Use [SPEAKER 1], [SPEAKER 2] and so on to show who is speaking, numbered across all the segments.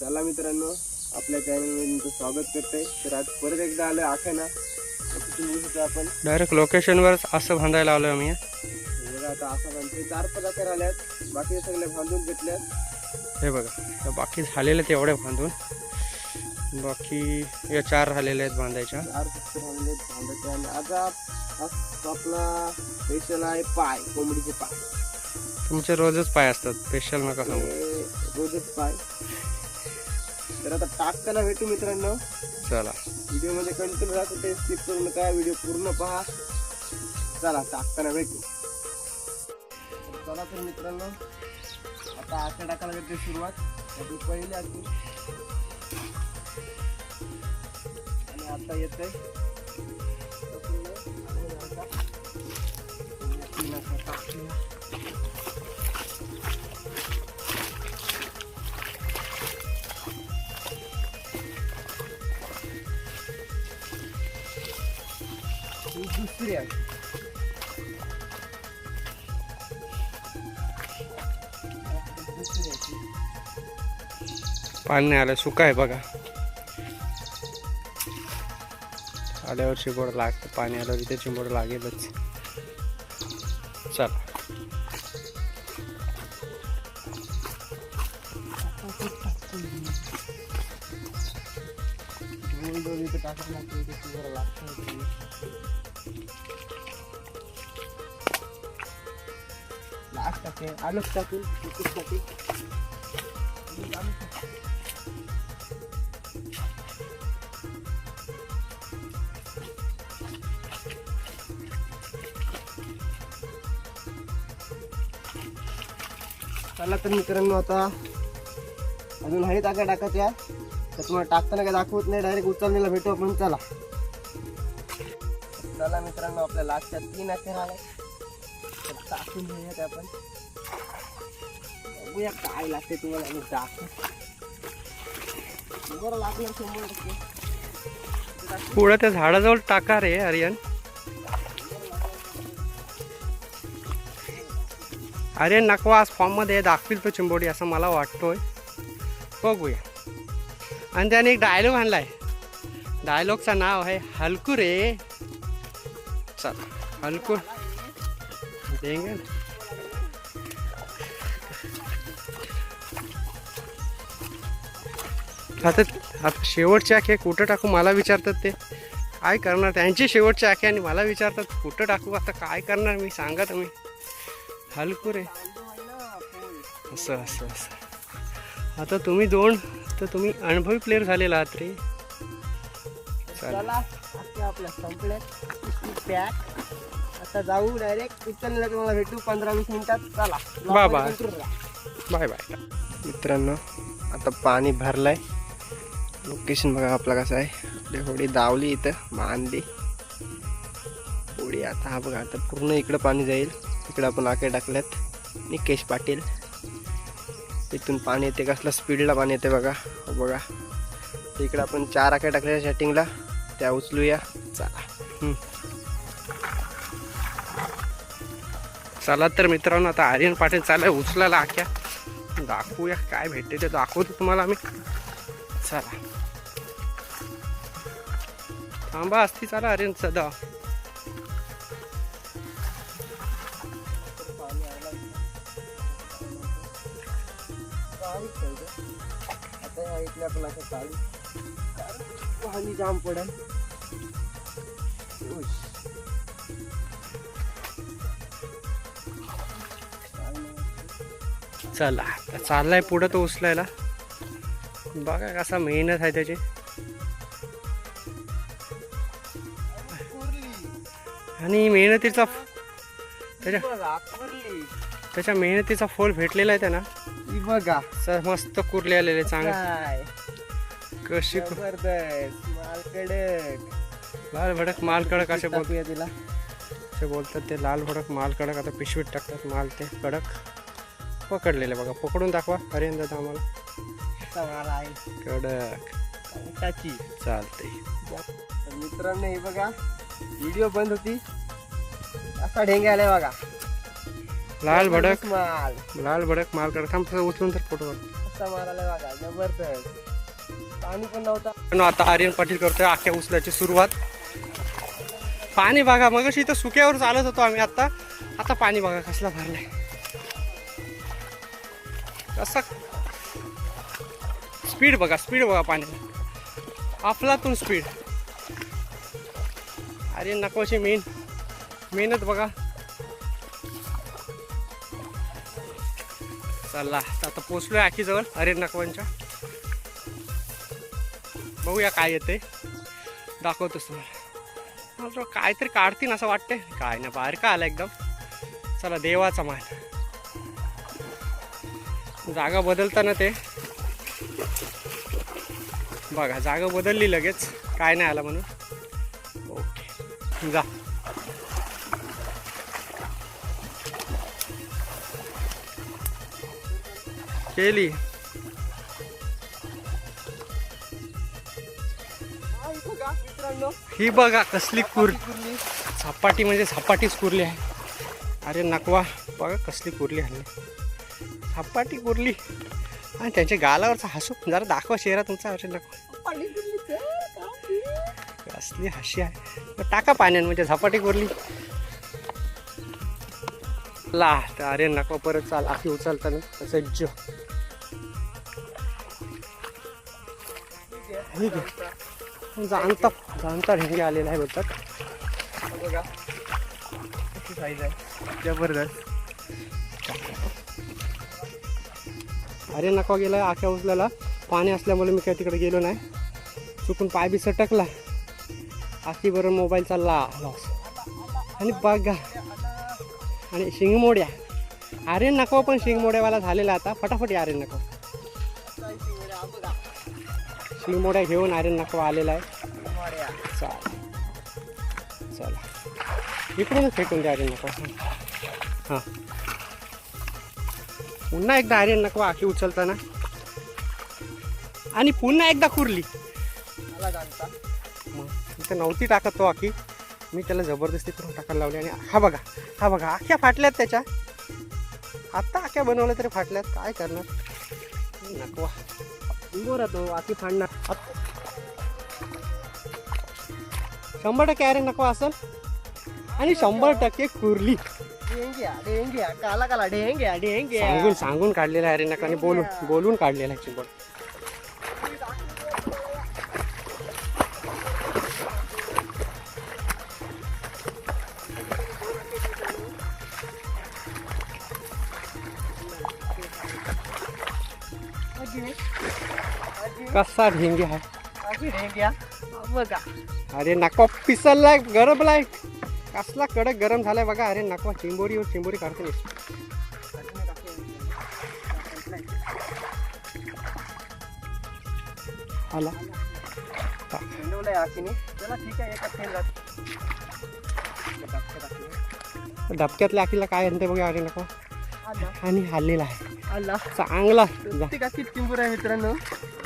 [SPEAKER 1] चला मित्रांनो, आपल्या चॅनलमध्ये तुमचं स्वागत करते. तर आज परत एकदा आलोय आखाणा. आपण
[SPEAKER 2] डायरेक्ट लोकेशनवर असं बांधायला आलोय आम्ही.
[SPEAKER 1] बघा आता असं बांधते 4-5 आकार आल्यात, बाकी सगळे बांधून घेतल्यात.
[SPEAKER 2] हे बघा, तर बाकी झालेले तेवढे बांधून, बाकी या 4 राहिलेले आहेत बांधायच्या.
[SPEAKER 1] 4 फक्त राहिले बांधायचे. आणि आता आपला स्पेशल आहे पाय, कोंबडीचे पाय.
[SPEAKER 2] तुमचे रोजच पाय असतात, स्पेशल नका सांगू.
[SPEAKER 1] रोजच पाय. तर आता टाकताना भेटू मित्रांनो.
[SPEAKER 2] चला
[SPEAKER 1] व्हिडिओ मध्ये कंटिन्यू राहा, कुठे स्किप करू नका, व्हिडिओ पूर्ण पहा. चला टाकताना भेटू. चला तर मित्रांनो, आता आकडा टाकायला भेटते सुरुवात. आपली पहिली आखी आणि आता येते दुसरी आहे.
[SPEAKER 2] पाणी नाही आलं, सुका आहे बघा. आल्यावर चिंबोड लागतं, पाणी आल्यावर इथे चिंबोड लागेलच. चला
[SPEAKER 1] दोन इथे टाकायला लागते, इथे शुगर लागतं. लास्ट टाके आलंच टाकून चला तर मित्रांनो, आता अजून हळी टाका टाकायच्या. तर तुम्हाला टाकताना काय दाखवत नाही, डायरेक्ट उचललेला भेटू आपण. चला चला मित्रांनो, आपल्या लास्टच्या 3 आखे आल्या. तर टाकून घेऊयात आपण, बघूया काय लागते तुम्हाला. आणि दाखव बरं लागलं 100%.
[SPEAKER 2] पुढं त्या झाडाजवळ टाका रे आर्यन. आर्यन नको, आज फॉर्ममध्ये दाखवील तो चिंबोडी असं मला वाटतोय. बघूया. आणि त्याने एक डायलॉग आणलाय, डायलॉगचं नाव आहे हलकू रे. चल हलकू देंगे. आता शेवटची आखे कुठं टाकू मला विचारतात. ते काय करणार, त्यांची शेवटची आखे आणि मला विचारतात कुठं टाकू. आता काय करणार मी, सांगा तुम्ही. हलकू रे असं असं असं. आता तुम्ही 2 तर तुम्ही अनुभवी प्लेअर झालेला आहात रे.
[SPEAKER 1] चला आपल्या संपल्यात पॅक. आता जाऊ डायरेक्ट उचललेला, तुम्हाला भेटू 15-20 मिनिटात. चला
[SPEAKER 2] बाय बाय बाय बाय.
[SPEAKER 1] मित्रांनो, आता पाणी भरलंय. लोकेशन बघा आपला कसं आहे. आपली होडी दावली इथं, बांधली होडी. आता हा बघा, आता पूर्ण इकडं पाणी जाईल. इकडं आपण आके टाकल्यात. निकेश पाटील, इथून पाणी येते, कसलं स्पीडला पाणी येते बघा. हो बघा, इकडं आपण 4 आके टाकल्या सेटिंगला, त्या उचलूया. चला
[SPEAKER 2] चला तर मित्रांनो, आता आर्यन पाटील चालय उचलायला आख्या. दाखवूया काय भेटते ते, दाखवतो तुम्हाला आम्ही. चला थांबा, असती चला आर्यन सदा.
[SPEAKER 1] आता इथल्या पण असं चालू पाणी जाम पडेल.
[SPEAKER 2] चला चाललाय पुढं तो उचलायला. बघा कसा मेहनत आहे त्याची. आणि मेहनतीचा त्याच्या मेहनतीचा फळ भेटलेला आहे त्यांना.
[SPEAKER 1] बघा
[SPEAKER 2] सर मस्त कुरले आलेले चांगले. कशी
[SPEAKER 1] माल कडक,
[SPEAKER 2] लाल भडक माल कडक असे
[SPEAKER 1] टाकूया तिला.
[SPEAKER 2] बोलतात ते. लाल भडक माल कडक. आता पिशवीत टाकतात माल ते कडक. पकडलेले बघा, पकडून दाखवा अरे दादा आम्हाला. कडक चालते.
[SPEAKER 1] मित्रांनो हे बघा, व्हिडिओ बंद होती, असा ढेंगा आलाय बघा.
[SPEAKER 2] लाल भडक
[SPEAKER 1] माल,
[SPEAKER 2] लाल भडक माल कडक. थांब उचलून तर फोटो.
[SPEAKER 1] कसा मारायला बघा, जबरदस्त. पाणी पण नव्हता.
[SPEAKER 2] पण आता आर्यन पाटील करतोय आख्या उचलाची सुरुवात. पाणी बघा, मगाशी इथं सुक्यावर चालत होतो आम्ही, आता पाणी बघा कसला भरलाय. कसा स्पीड बघा पाण्याला, अफलातून स्पीड. अरे नकोशी मेहनत बघा. चला आता पोचलोय आखीजवळ अरे नकवांच्या. बघूया काय येते, दाखवतोस तुम्हाला. मला काहीतरी काढतील असं वाटतंय. काय ना बाहेर का आला एकदम. चला देवाचा मान. जागा बदलताना ते बघा, जागा बदलली लगेच, काय नाही आला म्हणून. ओके जा. केली ही बघा कसली झपाटी, म्हणजे झपाटीच कुरली आहे. अरे नकवा बघा कसली कुरली हल्ली, झपाटी कुरली. आणि त्यांच्या गालावरचा हसू जरा दाखवा चेहरा तुमचा. अरे नकवा कसली हशी आहे. टाका पाण्यात, म्हणजे झपाटी कुरली. ला अरे नकवा परत चाल आखी उचलताना सज्ज. जाणता ढेंगे आलेला आहे बोलतात.
[SPEAKER 1] बघा किती साईज आहे, जबरदस्त.
[SPEAKER 2] अरे नका गेला आख्या उचलायला. पाणी असल्यामुळे मी काही तिकडे गेलो नाही. चुकून पाय बी सटकला. आखी बरं मोबाईल चालला लॉस. आणि बघा, आणि शिंगमोड्या. अरे नको पण शिंगमोड्यावाला झालेला आता. फटाफट अरे नको शिंगमोड्या घेऊन अरे नको आलेला आहे. चला इकडूनच फेकून द्या अरे नको. हां पुन्हा एकदा अरे नको आखी उचलताना. आणि पुन्हा एकदा कुरली. इथं नव्हती टाकत तो आखी, मी त्याला जबरदस्ती करून टाकायला लावली. आणि हा बघा आख्या फाटल्यात त्याच्या. आता आख्या बनवल्या तरी फाटल्यात. काय करणार. नकवा बरं तो आखी फाडणार. 100% अरे नकवा असेल. आणि 100% कुरली.
[SPEAKER 1] काला
[SPEAKER 2] सांगून काढलेला आहे अरे नका. आणि बोलून काढलेला आहे चिंबड. कसा ढेंगे आहे
[SPEAKER 1] बघा.
[SPEAKER 2] अरे नकवा पिसललाय, गरमलाय. कसला कडक गरम झालाय बघा. अरे नकवा चिंबोरी काढते. आला धबक्यातल्या आखीला काय आणते बघा. अरे नका. आणि हल्लेला आहे चांगला.
[SPEAKER 1] चिंबूर आहे मित्रांनो.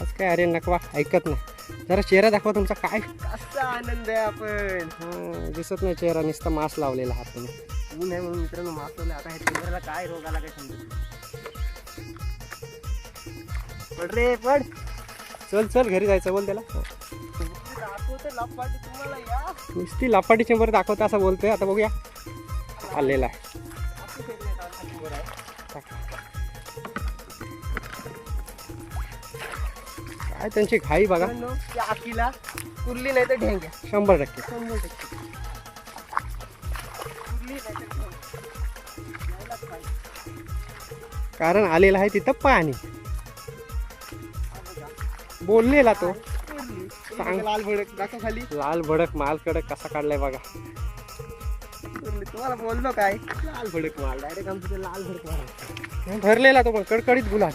[SPEAKER 2] आज काय अरे नकवा ऐकत नाही. जरा चेहरा दाखवा तुमचा. काय
[SPEAKER 1] कसा आनंद आहे. आपण
[SPEAKER 2] दिसत नाही चेहरा, नुसता मास्क लावलेला हात तुम्ही.
[SPEAKER 1] ऊन आहे म्हणून मित्रांनो मास्क लावले. आता हे चिंबूरला काय रोग आला काय समजत. पड रे पड.
[SPEAKER 2] चल घरी जायचं बोल त्याला.
[SPEAKER 1] तुम्हाला या
[SPEAKER 2] नुसती लपाटी चिंबर दाखवता असं बोलतोय. आता बघूया आलेला आहे. काय त्यांची घाई बघा.
[SPEAKER 1] आखीला कुर्ली नाही तर ढेंग्या.
[SPEAKER 2] 100% कारण आलेला आहे तिथं पाणी. बोललेला तो
[SPEAKER 1] लाल भडक दाखव खाली.
[SPEAKER 2] लाल भडक माल कडक कसा काढलाय बघा.
[SPEAKER 1] तुम्हाला बोललो काय. लाल भडक माल डायरेक्ट आमचं लाल भडक माल
[SPEAKER 2] भरलेला तो पण कडकडीत गुलाल.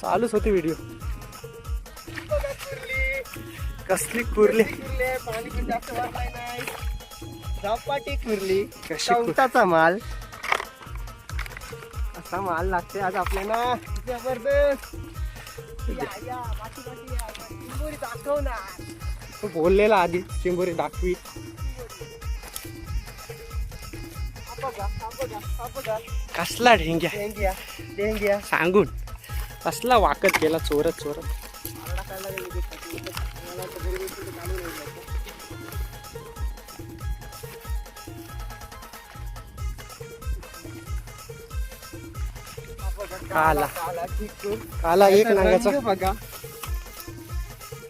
[SPEAKER 2] चालूच होती व्हिडिओ. कसली कुरली.
[SPEAKER 1] पाणी पण जास्त वाढलाय नाही. झपाटी कुरली. कवटाचा माल. असा माल लागते आज आपल्याला. जबरदस्त.
[SPEAKER 2] तो बोललेला आधी चिंबोरी दाखवी. कसला ढेंग्या
[SPEAKER 1] सांगून
[SPEAKER 2] कसला वाकत गेला चोरत चोरत. काला काला एक नांग्याचा
[SPEAKER 1] बघा.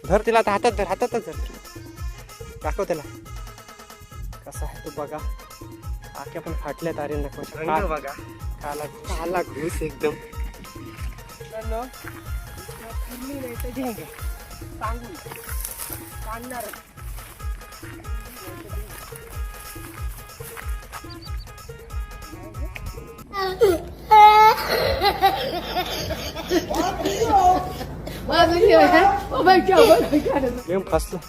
[SPEAKER 2] धर तिला आता हातात धर, हातातच धर. दाखव त्याला कसा आहे तो बघा. आख्या पण फाटल्यात अरे नको.
[SPEAKER 1] रंग बघा.
[SPEAKER 2] काला काला घुस एकदम.
[SPEAKER 1] मित्रांनो, पूर्णी नाही तर ढेंगे. चांगली काढणार.
[SPEAKER 2] गेम फसला.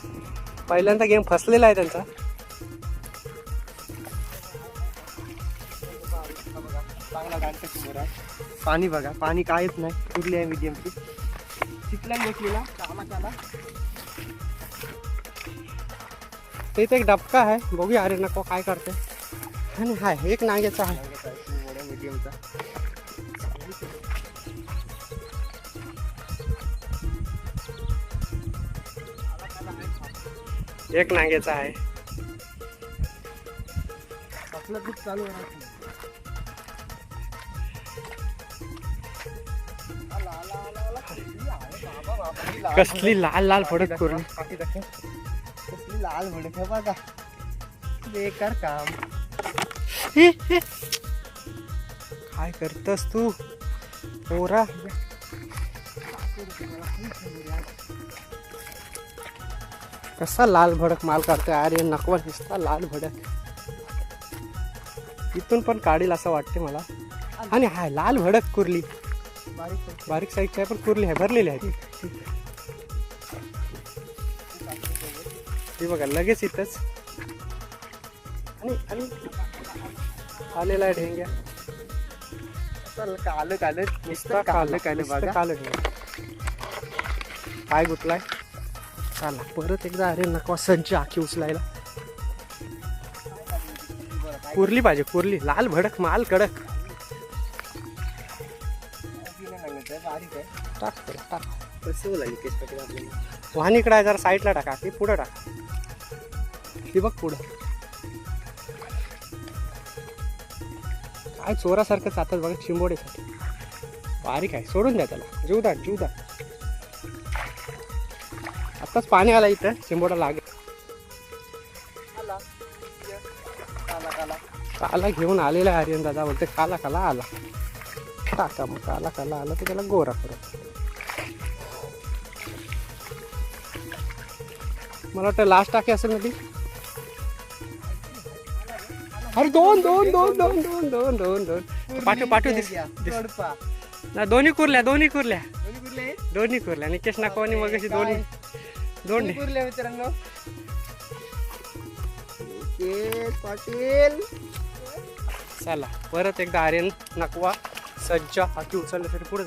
[SPEAKER 2] पहिल्यांदा गेम फसलेला आहे त्यांचा.
[SPEAKER 1] चांगला गाडचा समोर आहे. पाणी बघा, पाणी काहीच नाही. कुठली आहे मीडियमची चिखला घेतलेला कामाच्याला.
[SPEAKER 2] ते इथे एक डबका आहे, बघूया अरे नको काय करते. आणि हाय एक नांग्याचा आहे.
[SPEAKER 1] मीडियमचा.
[SPEAKER 2] एक नांग्याचा आहे.
[SPEAKER 1] आपलं दूध चालू आहे.
[SPEAKER 2] कसली लाल लाल फडक करून.
[SPEAKER 1] कसली लाल भडक आहे बघा. बेकार काम.
[SPEAKER 2] काय करतस तू पोरा. कसा लाल भडक माल काढतोय अरे नकवा दिसता लाल भडक. इथून पण काढील असं वाटते मला. आणि हाय लाल भडक कुर्ली. बारीक साईजची आहे पण कुर्ली आहे, भरलेली आहे ती. हे बघा लगेच इथंच. आणि आलेला आहे ढेंग्या.
[SPEAKER 1] काल काल
[SPEAKER 2] नुसतं
[SPEAKER 1] काल काल बघा.
[SPEAKER 2] काल काय गुतलाय. चला परत एकदा अरे नकवा सज्ज आखी उचलायला. कुर्ली पाहिजे कुर्ली. लाल भडक माल कडक.
[SPEAKER 1] बारीक आहे.
[SPEAKER 2] टाक त्याला, टाक.
[SPEAKER 1] कसं लागेल केस पकडा आपल्याला.
[SPEAKER 2] वाहन इकडे आहे, जरा साईडला टाका. ते पुढं टाका. ती बघ पुढं. काय चोरासारखं जातात बघा चिंबोडेसाठी. बारीक आहे, सोडून द्या त्याला. जीवदार जीवदार. आत्ताच पाणी आला इथं, चिंबोडा लागेल. काला घेऊन आलेला आहे आर्यन दादा. बोलते काला काला आला. टाका मग काला काला आला तर त्याला गोरा करत. मला वाटतं लास्ट टाकी असेल ना ती. अरे दोन दोन दोन दोन दोन दोन दोन दोन पाठव पाठव दिस. ना दोन्ही कुर्ल्या दोन्ही कुर्ल्या दोन्ही कुर्ल्या. निकेश नाकवानी मग अशी दोन्ही दोन
[SPEAKER 1] कुर्ल्या मित्रांनो. पाटील.
[SPEAKER 2] चला परत एकदा आर्यन नकवा सज्जा हाकी उचलण्यासाठी पुढे.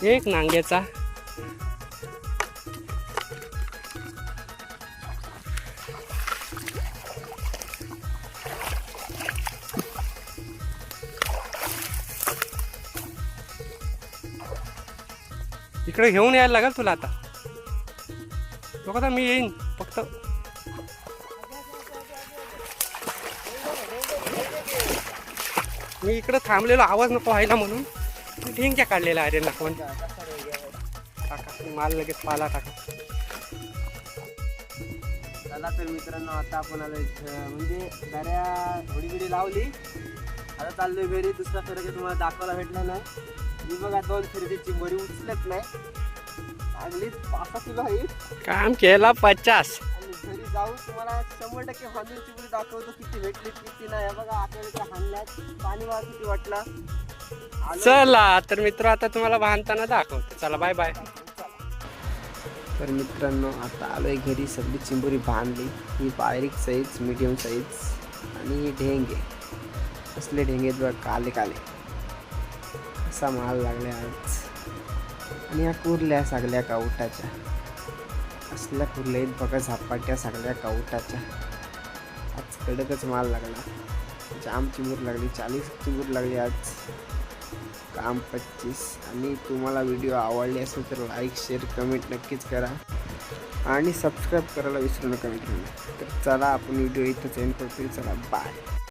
[SPEAKER 2] एक नांग्याचा. इकडे घेऊन यायला लागेल तुला आता. बघ आता मी येईन फक्त. मी इकडे थांबलेलो आवाज नको व्हायला म्हणून ढेंग्या काढलेला आहे रे नाकवण. टाका माल लगेच पाला टाका.
[SPEAKER 1] चला तर मित्रांनो आता आपण आलो म्हणजे दर्या थोडी बिडी लावली. आता चाललोय घरी. दुसरा फरक तुम्हाला दाखवायला भेटला नाही. मी बघा 2 फिरती चिंबोरी उचलत नाही. चांगली 5 किलो आहे.
[SPEAKER 2] काम केला 50.
[SPEAKER 1] आणि घरी जाऊन तुम्हाला 100% हाणून चिंबोरी दाखवतो किती भेटली किती नाही. बघा आपल्याला हाणल्यात. पाणी वाज किती वाटला.
[SPEAKER 2] चला तर मित्र आता तुम्हाला बांधताना दाखवतो. चला बाय बाय.
[SPEAKER 1] तर मित्रांनो आता आलोय घरी. सगळी चिंबोरी बांधली. ही बारीक साईज मीडियम साईज आणि ढेंगे. कसले ढेंगे बघ काले काले. असा माल लागला आज. आणि या कुर्ल्या सगळ्या कावटाच्या. असल्या कुर्ल्या आहेत बघा झापाट्या सगळ्या कावटाच्या. आज कडकच माल लागला. जाम चिंबूर लागली. 40 चिंबूर लागली आज.
[SPEAKER 3] आम 25 आणि तुम्हाला व्हिडिओ आवडले असेल तर लाईक शेअर कमेंट नक्कीच करा आणि सबस्क्राईब करायला विसरू नका मित्रांनो. तर चला आपण व्हिडिओ इथंच एंड करतो. चला बाय.